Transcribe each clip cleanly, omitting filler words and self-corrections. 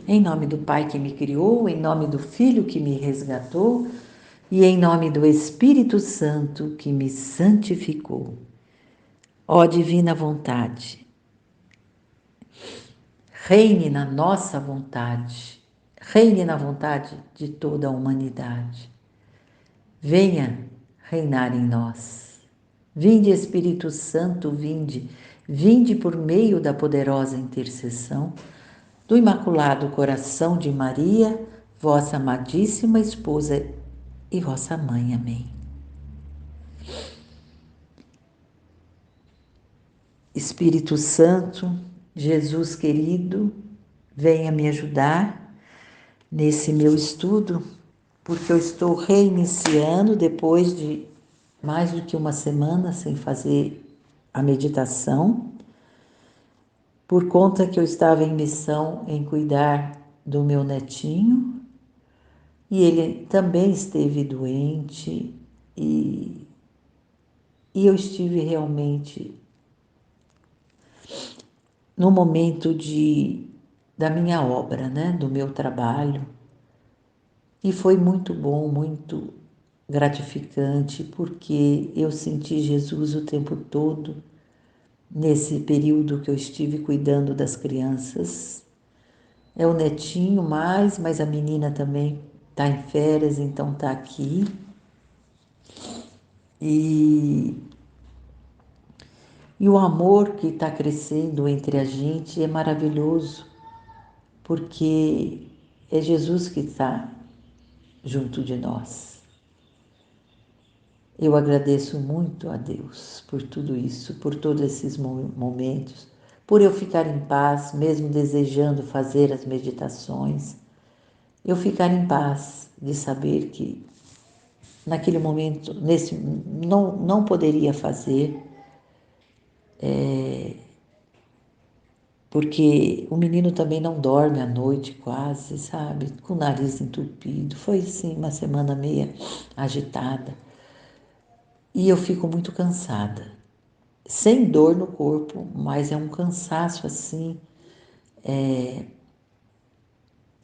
Em nome do Pai que me criou, em nome do Filho que me resgatou e em nome do Espírito Santo que me santificou. Ó divina vontade, reine na nossa vontade, reine na vontade de toda a humanidade. Venha reinar em nós. Vinde, Espírito Santo, vinde, vinde por meio da poderosa intercessão do Imaculado Coração de Maria, vossa amadíssima esposa e vossa mãe. Amém. Espírito Santo, Jesus querido, venha me ajudar nesse meu estudo, porque eu estou reiniciando depois de mais do que uma semana sem fazer a meditação, por conta que eu estava em missão em cuidar do meu netinho, e ele também esteve doente, e eu estive realmente no momento da minha obra, né, do meu trabalho, e foi muito bom, muito gratificante, porque eu senti Jesus o tempo todo, nesse período que eu estive cuidando das crianças. É o netinho mais, mas a menina também está em férias, então está aqui. E o amor que está crescendo entre a gente é maravilhoso, porque é Jesus que está junto de nós. Eu agradeço muito a Deus por tudo isso, por todos esses momentos, por eu ficar em paz, mesmo desejando fazer as meditações, eu ficar em paz de saber que naquele momento, não poderia fazer, porque o menino também não dorme à noite quase, sabe? Com o nariz entupido. Foi, sim, uma semana meia agitada. E eu fico muito cansada. Sem dor no corpo, mas é um cansaço assim,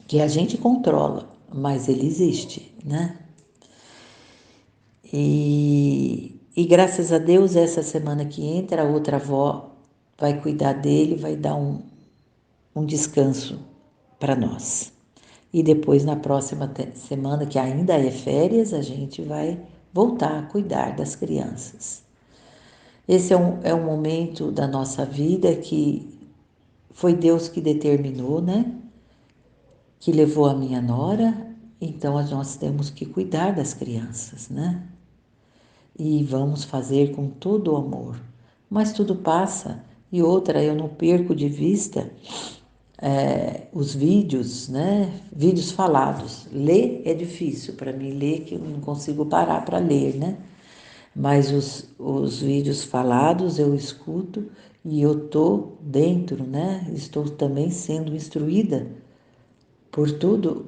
que a gente controla, mas ele existe, né? E graças a Deus, essa semana que entra, a outra avó vai cuidar dele, vai dar um descanso para nós. E depois, na próxima semana, que ainda é férias, a gente vai voltar a cuidar das crianças. Esse é um momento da nossa vida que foi Deus que determinou, né? Que levou a minha nora, então nós temos que cuidar das crianças, né? E vamos fazer com todo o amor. Mas tudo passa. E outra, eu não perco de vista os vídeos, né? Vídeos falados. Ler é difícil para mim, ler que eu não consigo parar para ler, né? Mas os vídeos falados eu escuto e eu estou dentro, né? Estou também sendo instruída por tudo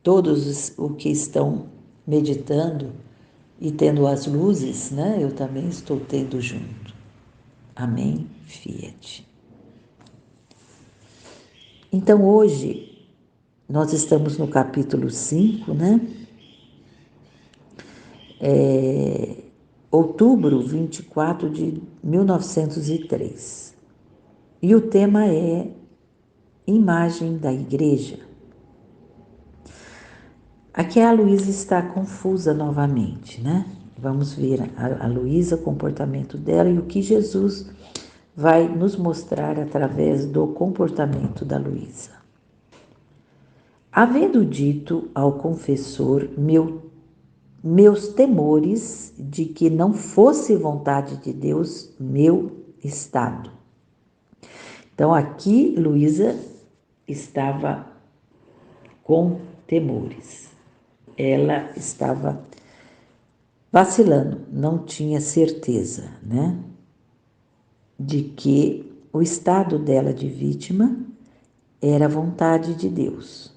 todos o que estão meditando e tendo as luzes, né? Eu também estou tendo junto. Amém, Fiat. Então hoje nós estamos no capítulo 5, né? Outubro 24 de 1903. E o tema é imagem da igreja. Aqui a Luísa está confusa novamente, né? Vamos ver a Luísa, o comportamento dela e o que Jesus vai nos mostrar através do comportamento da Luísa. Havendo dito ao confessor meus temores de que não fosse vontade de Deus meu estado. Então aqui Luísa estava com temores. Ela estava vacilando, não tinha certeza, né? De que o estado dela de vítima era a vontade de Deus.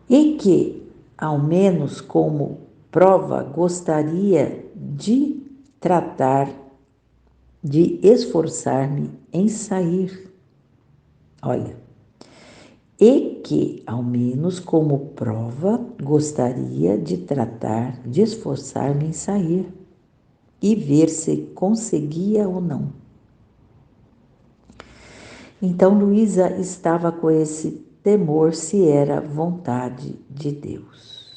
E que, ao menos como prova, gostaria de tratar, de esforçar-me em sair. Olha, e que, ao menos como prova, gostaria de tratar, de esforçar-me em sair e ver se conseguia ou não. Então Luísa estava com esse temor se era vontade de Deus.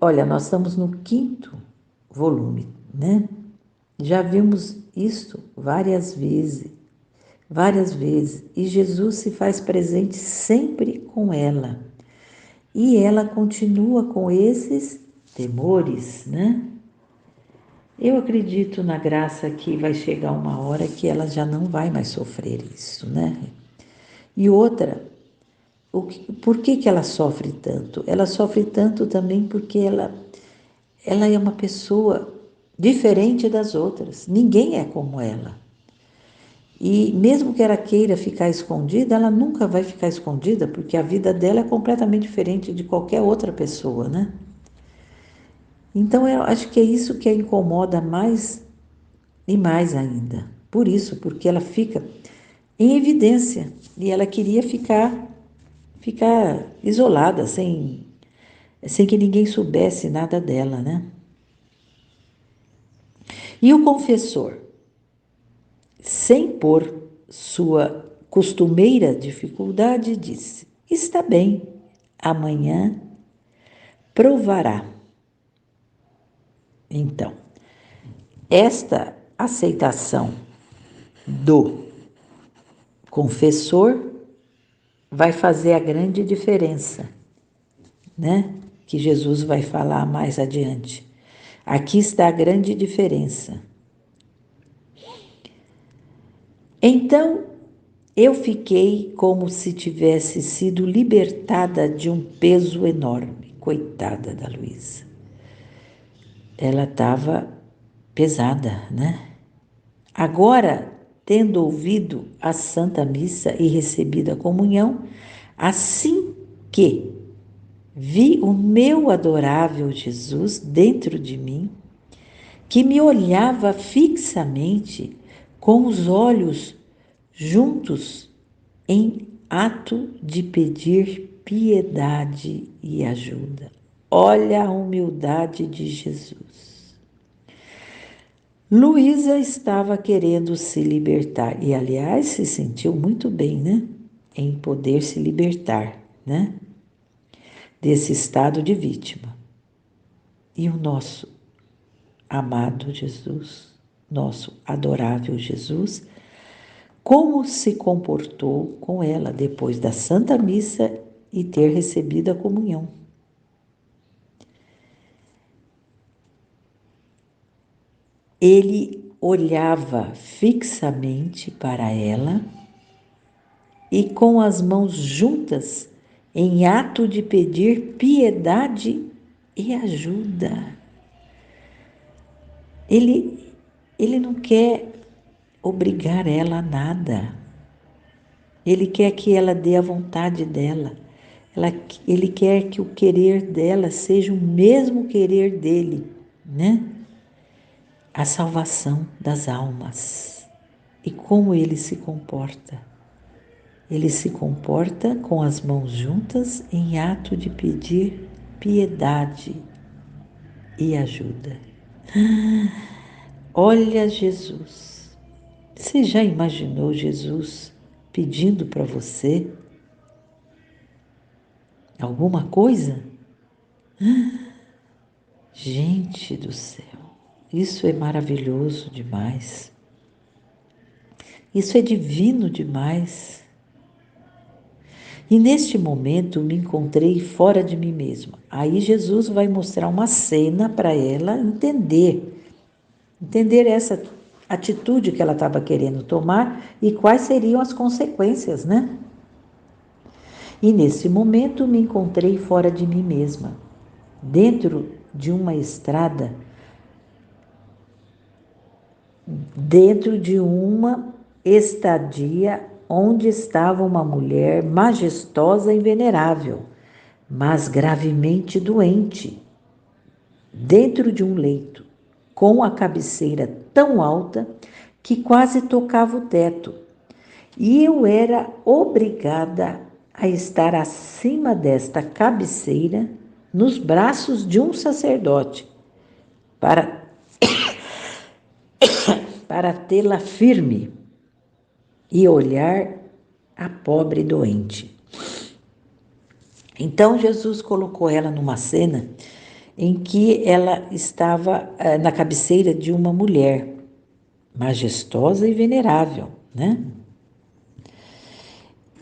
Olha, nós estamos no 5º volume, né? Já vimos isso várias vezes, e Jesus se faz presente sempre com ela. E ela continua com esses temores, né? Eu acredito na graça que vai chegar uma hora que ela já não vai mais sofrer isso, né? E outra, por que ela sofre tanto? Ela sofre tanto também porque ela é uma pessoa diferente das outras. Ninguém é como ela. E mesmo que ela queira ficar escondida, ela nunca vai ficar escondida, porque a vida dela é completamente diferente de qualquer outra pessoa, né? Então eu acho que é isso que a incomoda mais e mais ainda. Por isso, porque ela fica em evidência e ela queria ficar isolada, sem que ninguém soubesse nada dela, né? E o confessor, sem pôr sua costumeira dificuldade, disse: está bem, amanhã provará. Então, esta aceitação do confessor vai fazer a grande diferença, né? Que Jesus vai falar mais adiante. Aqui está a grande diferença. Então, eu fiquei como se tivesse sido libertada de um peso enorme. Coitada da Luísa. Ela estava pesada, né? Agora, tendo ouvido a Santa Missa e recebido a comunhão, assim que vi o meu adorável Jesus dentro de mim, que me olhava fixamente com os olhos juntos em ato de pedir piedade e ajuda. Olha a humildade de Jesus. Luísa estava querendo se libertar e, aliás, se sentiu muito bem, né? Em poder se libertar, né? Desse estado de vítima. E o nosso amado Jesus, nosso adorável Jesus, como se comportou com ela depois da Santa Missa e ter recebido a comunhão. Ele olhava fixamente para ela e com as mãos juntas, em ato de pedir piedade e ajuda. Ele não quer obrigar ela a nada. Ele quer que ela dê a vontade dela. Ele quer que o querer dela seja o mesmo querer dele, né? A salvação das almas. E como ele se comporta? Ele se comporta com as mãos juntas em ato de pedir piedade e ajuda. Olha Jesus. Você já imaginou Jesus pedindo para você alguma coisa? Gente do céu, isso é maravilhoso demais. Isso é divino demais. E neste momento me encontrei fora de mim mesma. Aí Jesus vai mostrar uma cena para ela entender essa atitude que ela estava querendo tomar e quais seriam as consequências, né? E nesse momento me encontrei fora de mim mesma, dentro de uma estrada, dentro de uma estadia onde estava uma mulher majestosa e venerável, mas gravemente doente, dentro de um leito, com a cabeceira tão alta que quase tocava o teto, E eu era obrigada a estar acima desta cabeceira, nos braços de um sacerdote, para, para tê-la firme e olhar a pobre doente. Então Jesus colocou ela numa cena em que ela estava na cabeceira de uma mulher majestosa e venerável, né?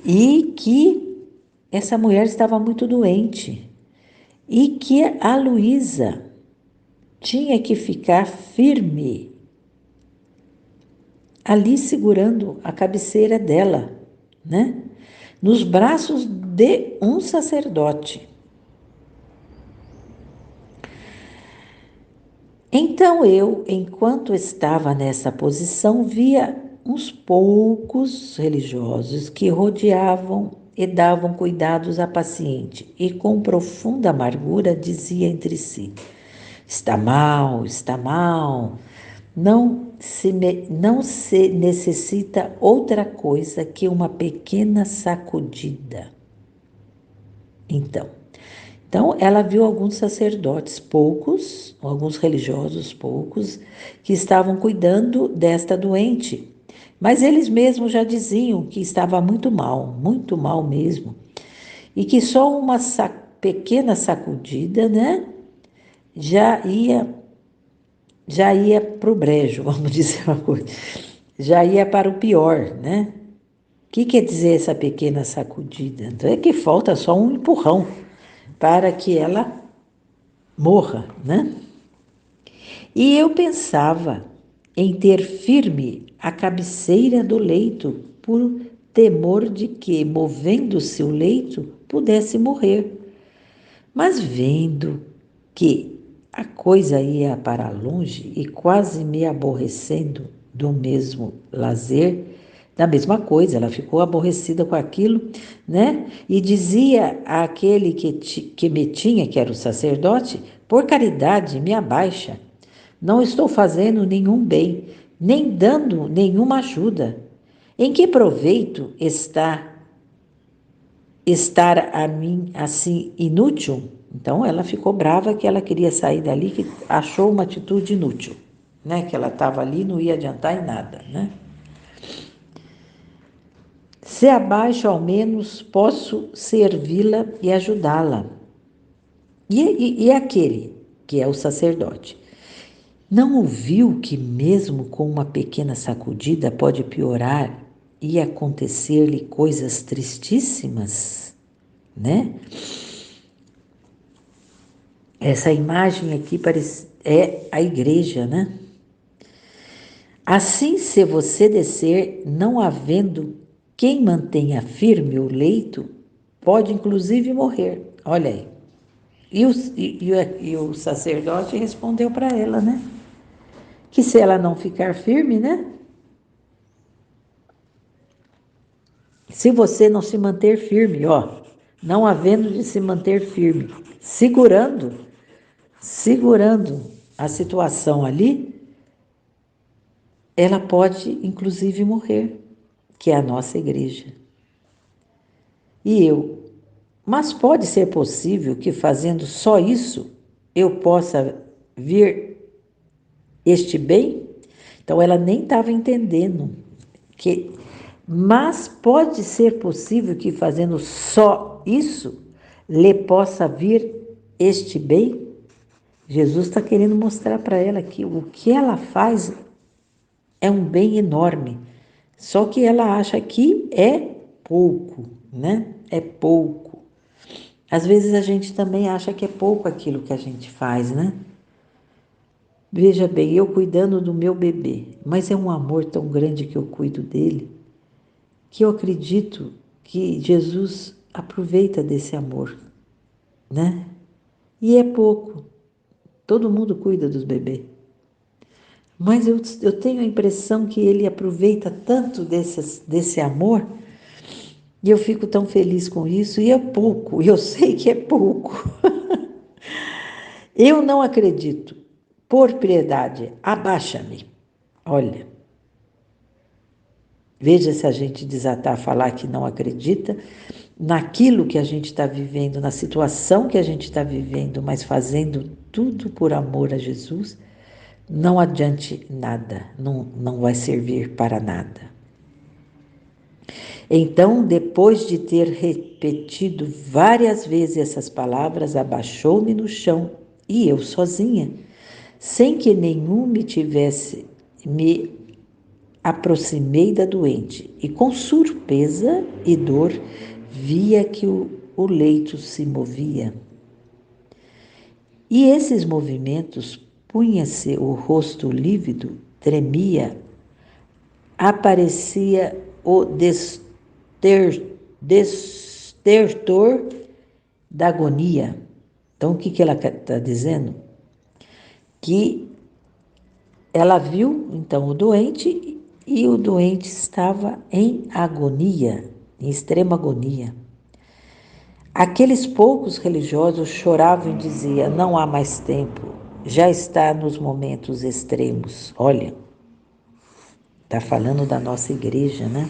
E que essa mulher estava muito doente e que a Luísa tinha que ficar firme ali segurando a cabeceira dela, né? Nos braços de um sacerdote. Então eu, enquanto estava nessa posição, via uns poucos religiosos que rodeavam e davam cuidados à paciente, e com profunda amargura dizia entre si: está mal, não se necessita outra coisa que uma pequena sacudida. Então, ela viu alguns sacerdotes, poucos, alguns religiosos, poucos, que estavam cuidando desta doente. Mas eles mesmos já diziam que estava muito mal mesmo. E que só uma pequena sacudida, né, já ia para o brejo, vamos dizer uma coisa. Já ia para o pior, né? O que quer dizer essa pequena sacudida? Então é que falta só um empurrão para que ela morra, né? E eu pensava em ter firme a cabeceira do leito, por temor de que, movendo-se o leito, pudesse morrer. Mas vendo que a coisa ia para longe e quase me aborrecendo do mesmo lazer, da mesma coisa, ela ficou aborrecida com aquilo, né? E dizia àquele que me tinha, que era o sacerdote: por caridade, me abaixa. Não estou fazendo nenhum bem, nem dando nenhuma ajuda. Em que proveito está estar a mim assim inútil? Então ela ficou brava que ela queria sair dali, que achou uma atitude inútil, né? Que ela estava ali, não ia adiantar em nada, né? Se abaixo, ao menos, posso servi-la e ajudá-la. E aquele, que é o sacerdote, não ouviu que mesmo com uma pequena sacudida pode piorar e acontecer-lhe coisas tristíssimas, né? Essa imagem aqui é a igreja, né? Assim, se você descer, não havendo quem mantenha firme o leito, pode inclusive morrer. Olha aí. E o sacerdote respondeu para ela, né? Que se ela não ficar firme, né? Se você não se manter firme, ó, não havendo de se manter firme, segurando a situação ali, ela pode inclusive morrer, que é a nossa igreja. Mas pode ser possível que fazendo só isso eu possa vir este bem? Então ela nem estava entendendo que, mas pode ser possível que fazendo só isso lhe possa vir este bem? Jesus está querendo mostrar para ela que o que ela faz é um bem enorme, só que ela acha que é pouco, né? É pouco. Às vezes a gente também acha que é pouco aquilo que a gente faz, né? Veja bem, eu cuidando do meu bebê, mas é um amor tão grande que eu cuido dele, que eu acredito que Jesus aproveita desse amor, né? E é pouco. Todo mundo cuida dos bebês. Mas eu tenho a impressão que ele aproveita tanto desse amor, e eu fico tão feliz com isso, e é pouco, eu sei que é pouco. Eu não acredito. Por piedade, abaixa-me. Olha, Veja se a gente desatar a falar que não acredita naquilo que a gente está vivendo, na situação que a gente está vivendo, mas fazendo tudo por amor a Jesus, não adiante nada, não vai servir para nada. Então, depois de ter repetido várias vezes essas palavras, abaixou-me no chão e eu sozinha, sem que nenhum me tivesse, me aproximei da doente e com surpresa e dor via que o leito se movia. E esses movimentos punha-se o rosto lívido, tremia, aparecia o destertor da agonia. Então, o que ela está dizendo? Que ela viu, então, o doente e o doente estava em agonia, em extrema agonia. Aqueles poucos religiosos choravam e diziam: não há mais tempo, já está nos momentos extremos. Olha, está falando da nossa igreja, né?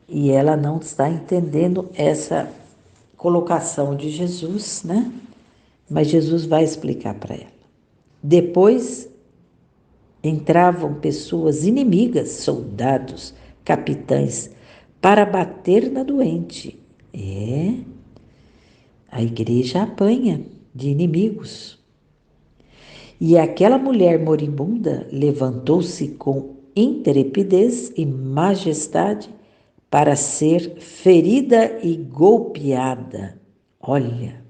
E ela não está entendendo essa colocação de Jesus, né? Mas Jesus vai explicar para ela. Depois entravam pessoas inimigas, soldados, capitães, para bater na doente. A igreja apanha de inimigos. E aquela mulher moribunda levantou-se com intrepidez e majestade para ser ferida e golpeada. Olha,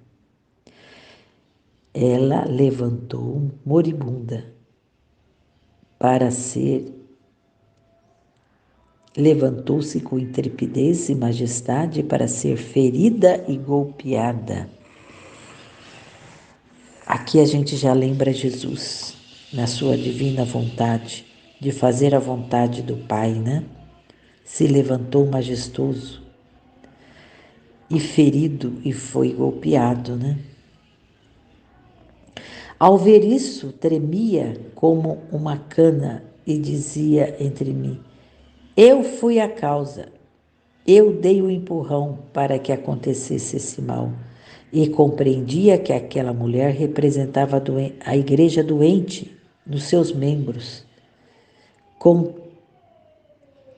ela levantou moribunda para ser. Levantou-se com intrepidez e majestade para ser ferida e golpeada. Aqui a gente já lembra Jesus, na sua divina vontade, de fazer a vontade do Pai, né? Se levantou majestoso e ferido e foi golpeado, né? Ao ver isso, tremia como uma cana e dizia entre mim: eu fui a causa, eu dei o empurrão para que acontecesse esse mal. E compreendia que aquela mulher representava a igreja doente nos seus membros, com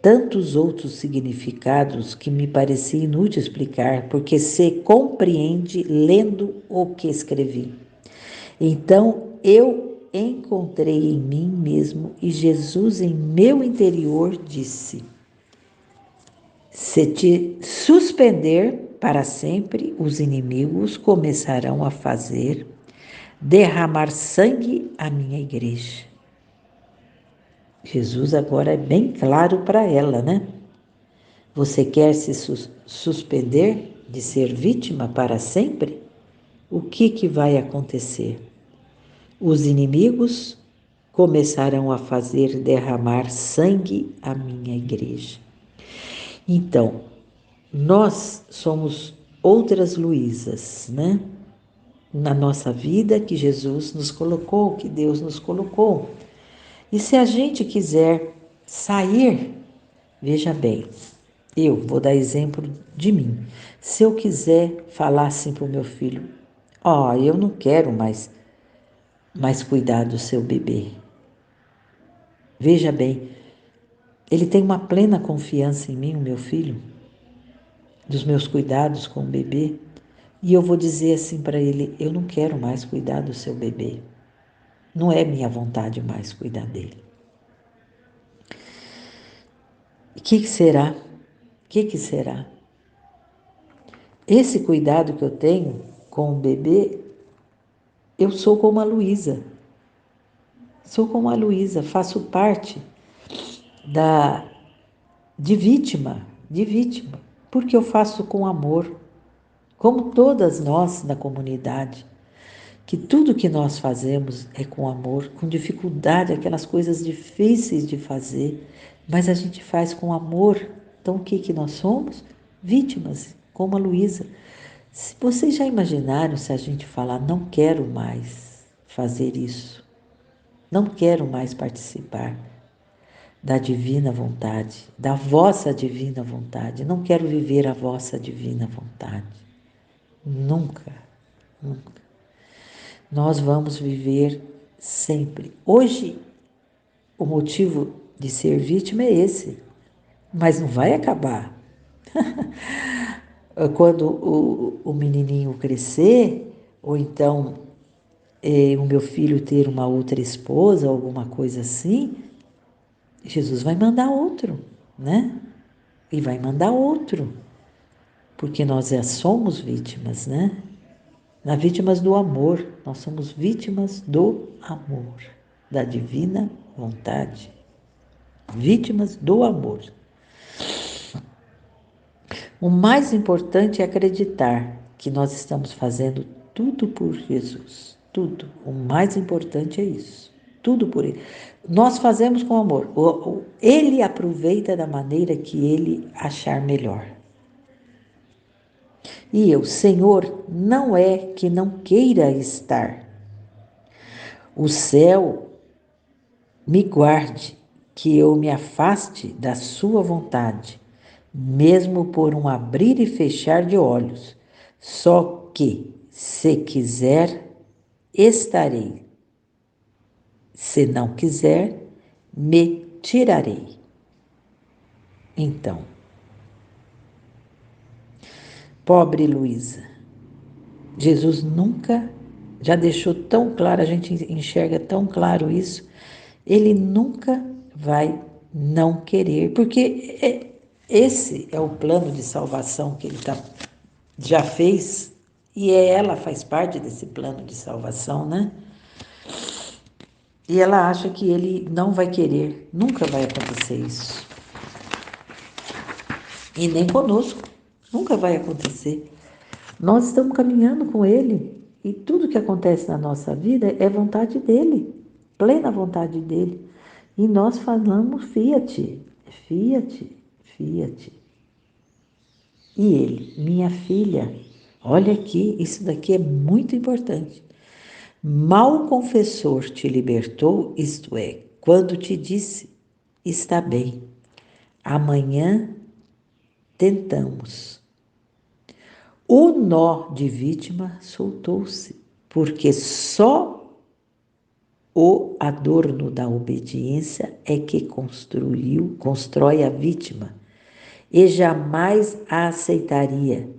tantos outros significados que me parecia inútil explicar, porque se compreende lendo o que escrevi. Então eu encontrei em mim mesmo e Jesus em meu interior disse: se te suspender para sempre, os inimigos começarão a fazer derramar sangue à minha igreja. Jesus agora é bem claro para ela, né? Você quer se suspender de ser vítima para sempre? O que vai acontecer? Os inimigos começarão a fazer derramar sangue à minha igreja. Então, nós somos outras Luísas, né? Na nossa vida que Jesus nos colocou, que Deus nos colocou. E se a gente quiser sair, veja bem, eu vou dar exemplo de mim. Se eu quiser falar assim para o meu filho: ó, eu não quero mais cuidar do seu bebê. Veja bem, ele tem uma plena confiança em mim, o meu filho, dos meus cuidados com o bebê. E eu vou dizer assim para ele: eu não quero mais cuidar do seu bebê. Não é minha vontade mais cuidar dele. O que será? O que será? Esse cuidado que eu tenho com o bebê, eu sou como a Luísa. Sou como a Luísa, faço parte de vítima, porque eu faço com amor, como todas nós na comunidade, que tudo que nós fazemos é com amor, com dificuldade, aquelas coisas difíceis de fazer, mas a gente faz com amor. Então o que nós somos? Vítimas, como a Luísa. Se vocês já imaginaram se a gente falar: não quero mais fazer isso, não quero mais participar, da divina vontade, da vossa divina vontade. Não quero viver a vossa divina vontade. Nunca, nunca. Nós vamos viver sempre. Hoje, o motivo de ser vítima é esse, mas não vai acabar. Quando o menininho crescer, ou então o meu filho ter uma outra esposa, alguma coisa assim, Jesus vai mandar outro, né? E vai mandar outro, porque nós já somos vítimas, né? Nas vítimas do amor, nós somos vítimas do amor, da divina vontade. Vítimas do amor. O mais importante é acreditar que nós estamos fazendo tudo por Jesus. Tudo. O mais importante é isso. Tudo por Ele. Nós fazemos com amor. Ele aproveita da maneira que Ele achar melhor. E eu, Senhor, não é que não queira estar. O céu me guarde, que eu me afaste da sua vontade, mesmo por um abrir e fechar de olhos. Só que, se quiser, estarei. Se não quiser, me tirarei. Então, pobre Luísa, Jesus nunca já deixou tão claro, a gente enxerga tão claro isso, ele nunca vai não querer, porque esse é o plano de salvação que ele já fez, e ela faz parte desse plano de salvação, né? E ela acha que ele não vai querer, nunca vai acontecer isso. E nem conosco, nunca vai acontecer. Nós estamos caminhando com ele e tudo que acontece na nossa vida é vontade dele, plena vontade dele. E nós falamos fiat, fiat, fiat. E ele, minha filha, olha aqui, isso daqui é muito importante. Mal o confessor te libertou, isto é, quando te disse, está bem, amanhã tentamos. O nó de vítima soltou-se, porque só o adorno da obediência é que constrói a vítima, e jamais a aceitaria,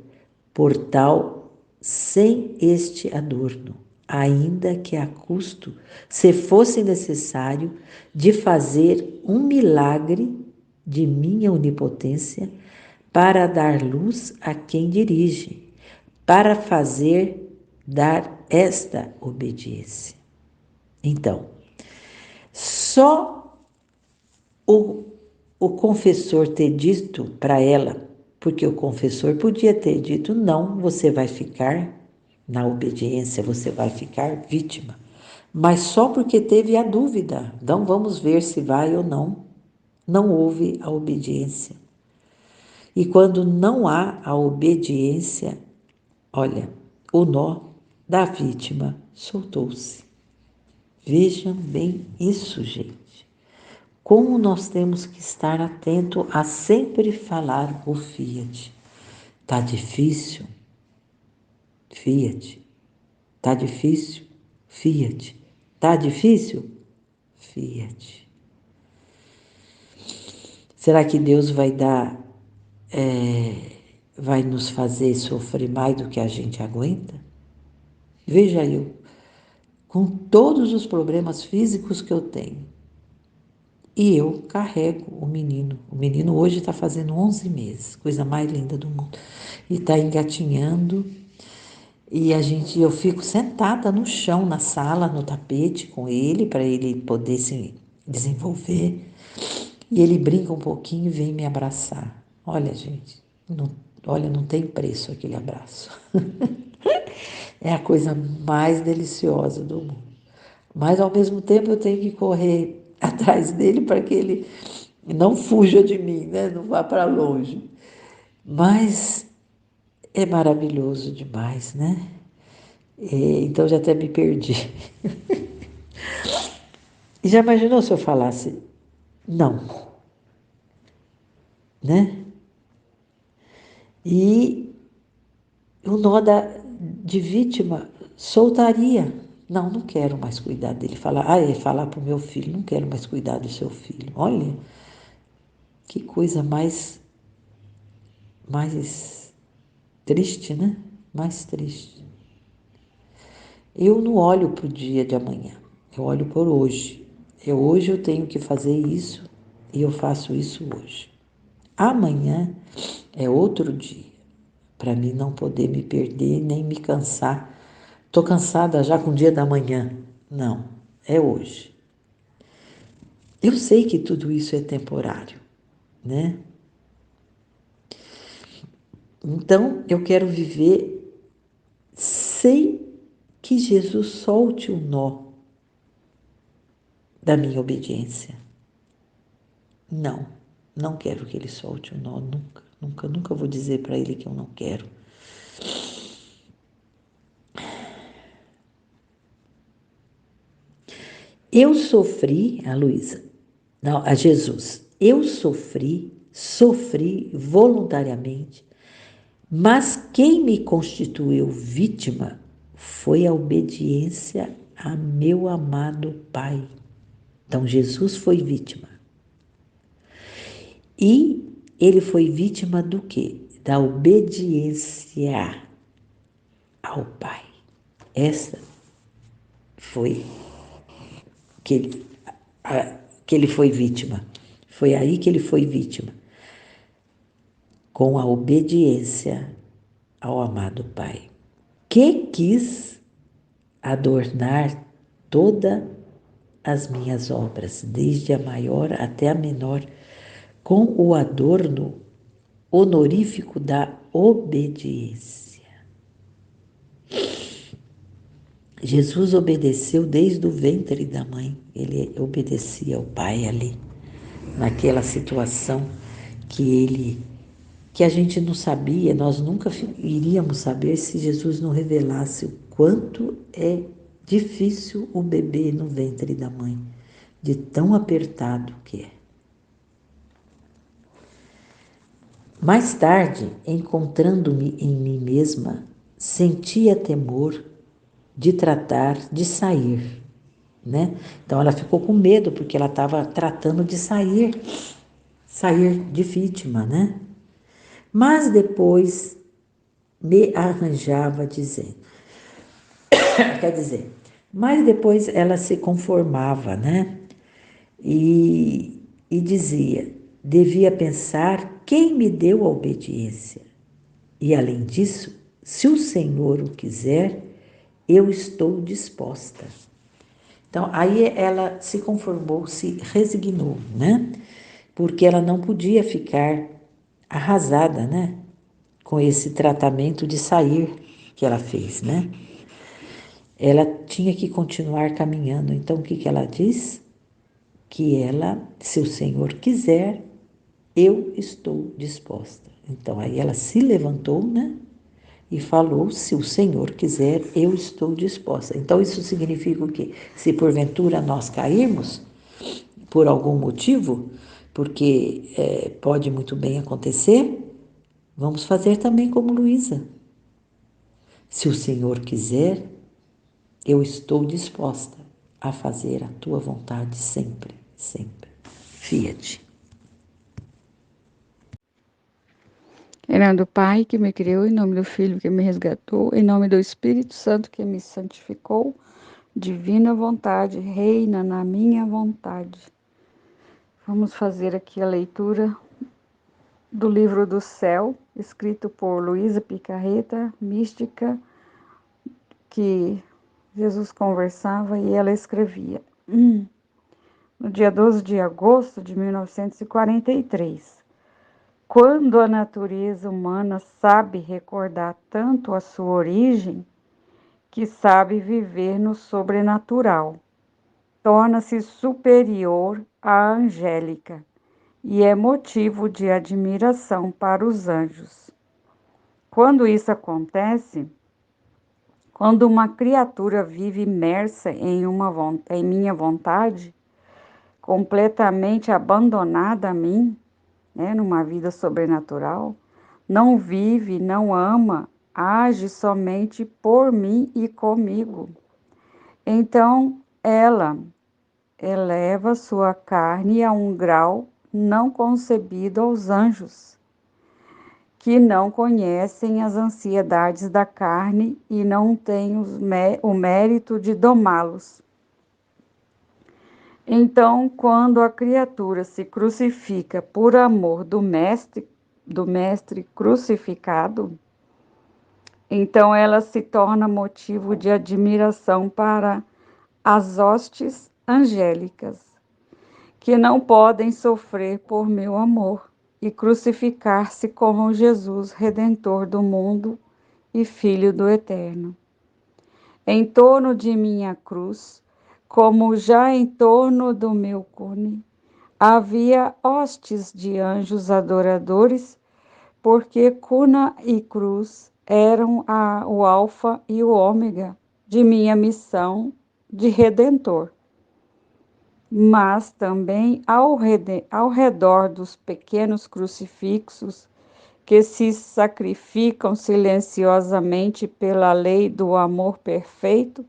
por tal, sem este adorno, ainda que a custo, se fosse necessário, de fazer um milagre de minha onipotência, para dar luz a quem dirige, para fazer dar esta obediência. Então, só o confessor ter dito para ela, porque o confessor podia ter dito, não, você vai ficar na obediência, você vai ficar vítima. Mas só porque teve a dúvida, então vamos ver se vai ou não, não houve a obediência. E quando não há a obediência, olha, o nó da vítima soltou-se. Vejam bem isso, gente. Como nós temos que estar atento a sempre falar o fiat. Tá difícil? Fiat. Tá difícil? Fiat. Tá difícil? Fiat. Será que Deus vai nos fazer sofrer mais do que a gente aguenta? Veja eu, com todos os problemas físicos que eu tenho, e eu carrego o menino. O menino hoje está fazendo 11 meses, coisa mais linda do mundo. E está engatinhando. E eu fico sentada no chão, na sala, no tapete com ele, para ele poder se desenvolver. E ele brinca um pouquinho e vem me abraçar. Olha, gente, não tem preço aquele abraço. É a coisa mais deliciosa do mundo. Mas, ao mesmo tempo, eu tenho que correr atrás dele para que ele não fuja de mim, né? Não vá para longe. Mas é maravilhoso demais, né? Então, já até me perdi. E já imaginou se eu falasse Não, né? E o nó de vítima soltaria. Não, não quero mais cuidar dele. Falar para o meu filho, não quero mais cuidar do seu filho. Olha, que coisa mais triste, né? Mais triste. Eu não olho para o dia de amanhã, eu olho por hoje. Hoje eu tenho que fazer isso e eu faço isso hoje. Amanhã é outro dia, para mim não poder me perder nem me cansar. Estou cansada já com o dia da manhã. Não, é hoje. Eu sei que tudo isso é temporário, né? Então eu quero viver sem que Jesus solte o nó da minha obediência. Não, não quero que ele solte o nó, nunca, nunca, nunca vou dizer para ele que eu não quero. Eu sofri, a Luísa, não, a Jesus, eu sofri voluntariamente, mas quem me constituiu vítima foi a obediência a meu amado Pai. Então Jesus foi vítima. E ele foi vítima do quê? Da obediência ao Pai. Essa foi que ele, que ele foi vítima. Foi aí que ele foi vítima. Com a obediência ao amado Pai, que quis adornar todas as minhas obras, desde a maior até a menor, com o adorno honorífico da obediência. Jesus obedeceu desde o ventre da mãe, ele obedecia ao Pai ali, naquela situação que a gente não sabia, nós nunca iríamos saber se Jesus não revelasse o quanto é difícil o bebê no ventre da mãe, de tão apertado que é. Mais tarde, encontrando-me em mim mesma, sentia temor de tratar de sair, né? Então ela ficou com medo porque ela estava tratando de sair de vítima, né? Mas depois me arranjava dizendo, quer dizer, mas depois ela se conformava, né? E dizia, devia pensar quem me deu a obediência. E além disso, se o Senhor o quiser, eu estou disposta. Então, aí ela se conformou, se resignou, né? Porque ela não podia ficar arrasada, né? Com esse tratamento de sair que ela fez, né? Ela tinha que continuar caminhando. Então, o que que ela diz? Que ela, se o Senhor quiser, eu estou disposta. Então, aí ela se levantou, né? E falou, se o Senhor quiser, eu estou disposta. Então, isso significa o quê? Se porventura nós cairmos, por algum motivo, porque pode muito bem acontecer, vamos fazer também como Luísa. Se o Senhor quiser, eu estou disposta a fazer a tua vontade sempre, sempre. Fiat. Em nome do Pai que me criou, em nome do Filho que me resgatou, em nome do Espírito Santo que me santificou, divina vontade, reina na minha vontade. Vamos fazer aqui a leitura do livro do céu, escrito por Luísa Picarreta, mística, que Jesus conversava e ela escrevia. No dia 12 de agosto de 1943. Quando a natureza humana sabe recordar tanto a sua origem, que sabe viver no sobrenatural, torna-se superior à angélica e é motivo de admiração para os anjos. Quando isso acontece, quando uma criatura vive imersa em minha vontade, completamente abandonada a mim, né, numa vida sobrenatural, não vive, não ama, age somente por mim e comigo. Então, ela eleva sua carne a um grau não concebido aos anjos, que não conhecem as ansiedades da carne e não têm o mérito de domá-los. Então, quando a criatura se crucifica por amor do mestre crucificado, então ela se torna motivo de admiração para as hostes angélicas, que não podem sofrer por meu amor e crucificar-se como Jesus, Redentor do mundo e Filho do Eterno. Em torno de minha cruz, como já em torno do meu cone, havia hostes de anjos adoradores, porque cuna e cruz eram o alfa e o ômega de minha missão de redentor. Mas também ao redor dos pequenos crucifixos que se sacrificam silenciosamente pela lei do amor perfeito,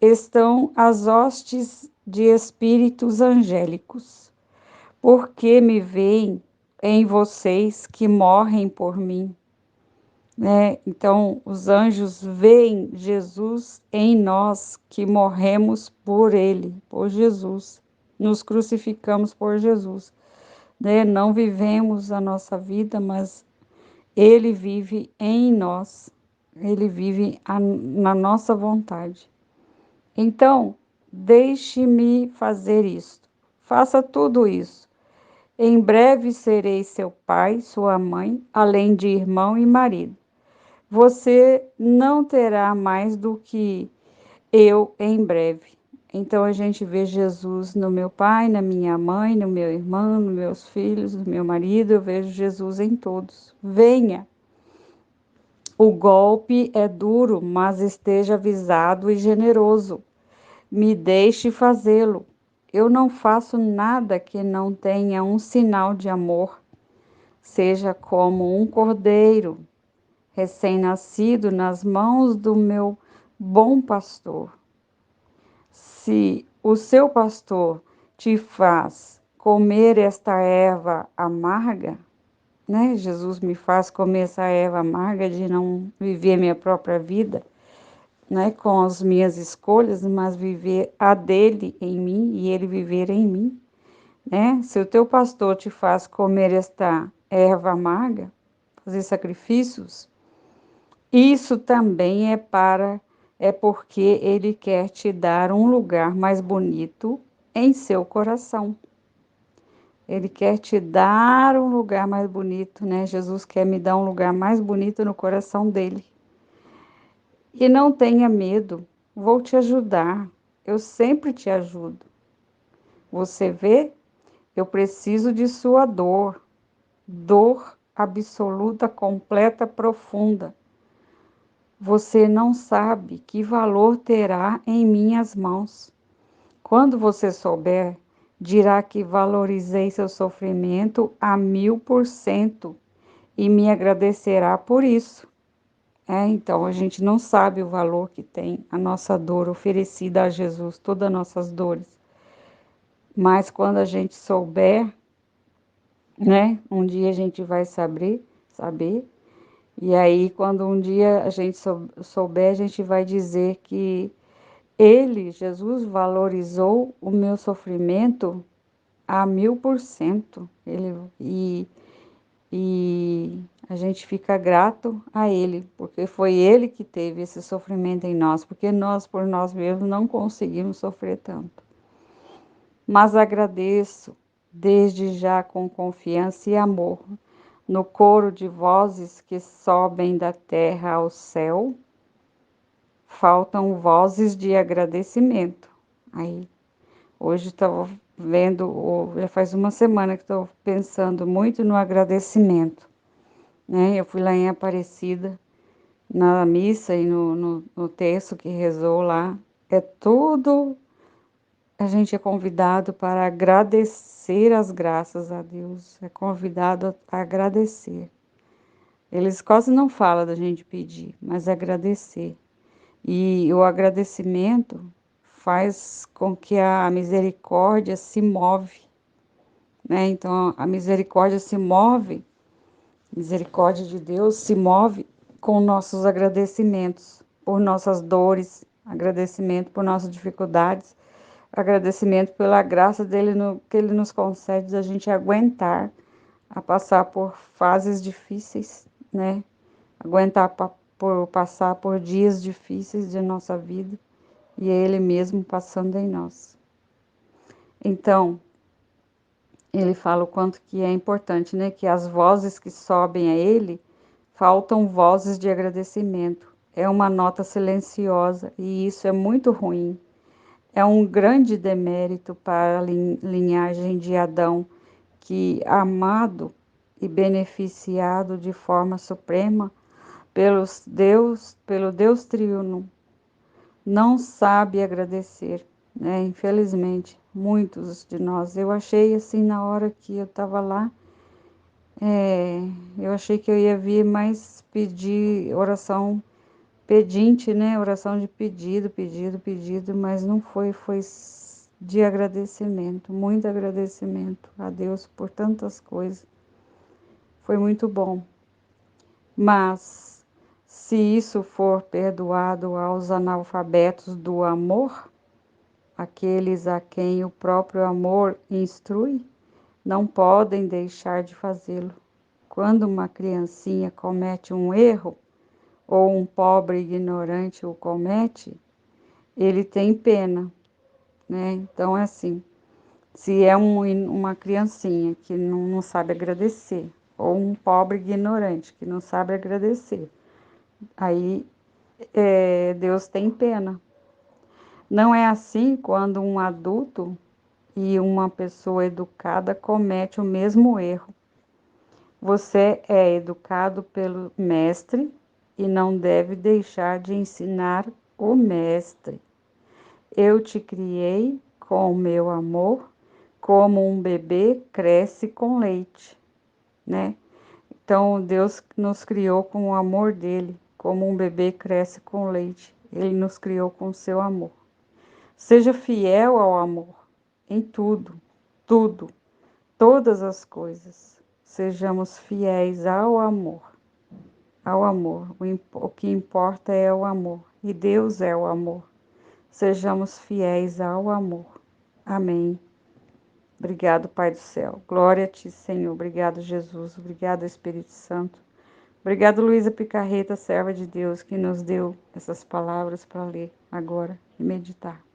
estão as hostes de espíritos angélicos, porque me veem em vocês que morrem por mim, né? Então, os anjos veem Jesus em nós que morremos por Ele, por Jesus. Nos crucificamos por Jesus, né? Não vivemos a nossa vida, mas Ele vive em nós. Ele vive na nossa vontade. Então, deixe-me fazer isto. Faça tudo isso. Em breve serei seu pai, sua mãe, além de irmão e marido. Você não terá mais do que eu em breve. Então a gente vê Jesus no meu pai, na minha mãe, no meu irmão, nos meus filhos, no meu marido, eu vejo Jesus em todos. Venha. O golpe é duro, mas esteja avisado e generoso. Me deixe fazê-lo. Eu não faço nada que não tenha um sinal de amor. Seja como um cordeiro recém-nascido nas mãos do meu bom pastor. Se o seu pastor te faz comer esta erva amarga, né? Jesus me faz comer essa erva amarga de não viver minha própria vida, né? Com as minhas escolhas, mas viver a dele em mim e ele viver em mim, né? Se o teu pastor te faz comer esta erva amarga, fazer sacrifícios, isso também é porque ele quer te dar um lugar mais bonito em seu coração. Ele quer te dar um lugar mais bonito, né? Jesus quer me dar um lugar mais bonito no coração dele. E não tenha medo, vou te ajudar. Eu sempre te ajudo. Você vê? Eu preciso de sua dor absoluta, completa, profunda. Você não sabe que valor terá em minhas mãos. Quando você souber, dirá que valorizei seu sofrimento a 1000% e me agradecerá por isso. Então, a gente não sabe o valor que tem a nossa dor oferecida a Jesus, todas as nossas dores. Mas quando a gente souber, né? Um dia a gente vai saber. E aí, quando um dia a gente souber, a gente vai dizer que Ele, Jesus, valorizou o meu sofrimento a 1000%. E a gente fica grato a Ele, porque foi Ele que teve esse sofrimento em nós, porque nós, por nós mesmos, não conseguimos sofrer tanto. Mas agradeço, desde já com confiança e amor, no coro de vozes que sobem da terra ao céu, faltam vozes de agradecimento. Aí, hoje estava vendo, já faz uma semana que estou pensando muito no agradecimento, né? Eu fui lá em Aparecida, na missa e no texto que rezou lá, é tudo a gente é convidado para agradecer as graças a Deus, é convidado a agradecer. Eles quase não falam da gente pedir, mas agradecer. E o agradecimento faz com que a misericórdia se move, né? Então, a misericórdia se move, misericórdia de Deus se move com nossos agradecimentos por nossas dores, agradecimento por nossas dificuldades, agradecimento pela graça dele que ele nos concede a gente aguentar a passar por fases difíceis, né? Aguentar por passar por dias difíceis de nossa vida e é ele mesmo passando em nós. Então, ele fala o quanto que é importante, né? Que as vozes que sobem a ele, faltam vozes de agradecimento. É uma nota silenciosa e isso é muito ruim. É um grande demérito para a linhagem de Adão, que, amado e beneficiado de forma suprema pelo Deus triuno, não sabe agradecer, né? Infelizmente, muitos de nós. Eu achei assim na hora que eu estava lá, é, eu achei que eu ia vir mais pedir oração pedinte, né? Oração de pedido, pedido, pedido, mas não foi, foi de agradecimento, muito agradecimento a Deus por tantas coisas. Foi muito bom. Mas se isso for perdoado aos analfabetos do amor, aqueles a quem o próprio amor instrui, não podem deixar de fazê-lo. Quando uma criancinha comete um erro, ou um pobre ignorante o comete, ele tem pena, né? Então, é assim, se é uma criancinha que não sabe agradecer, ou um pobre ignorante que não sabe agradecer, aí Deus tem pena. Não é assim quando um adulto e uma pessoa educada comete o mesmo erro. Você é educado pelo mestre e não deve deixar de ensinar o mestre. Eu te criei com o meu amor, como um bebê cresce com leite, né? Então, Deus nos criou com o amor dele, como um bebê cresce com leite. Ele nos criou com o seu amor. Seja fiel ao amor em tudo, tudo, todas as coisas. Sejamos fiéis ao amor. Ao amor. O que importa é o amor. E Deus é o amor. Sejamos fiéis ao amor. Amém. Obrigado, Pai do céu. Glória a ti, Senhor. Obrigado, Jesus. Obrigado, Espírito Santo. Obrigado, Luísa Picarreta, serva de Deus, que nos deu essas palavras para ler agora e meditar.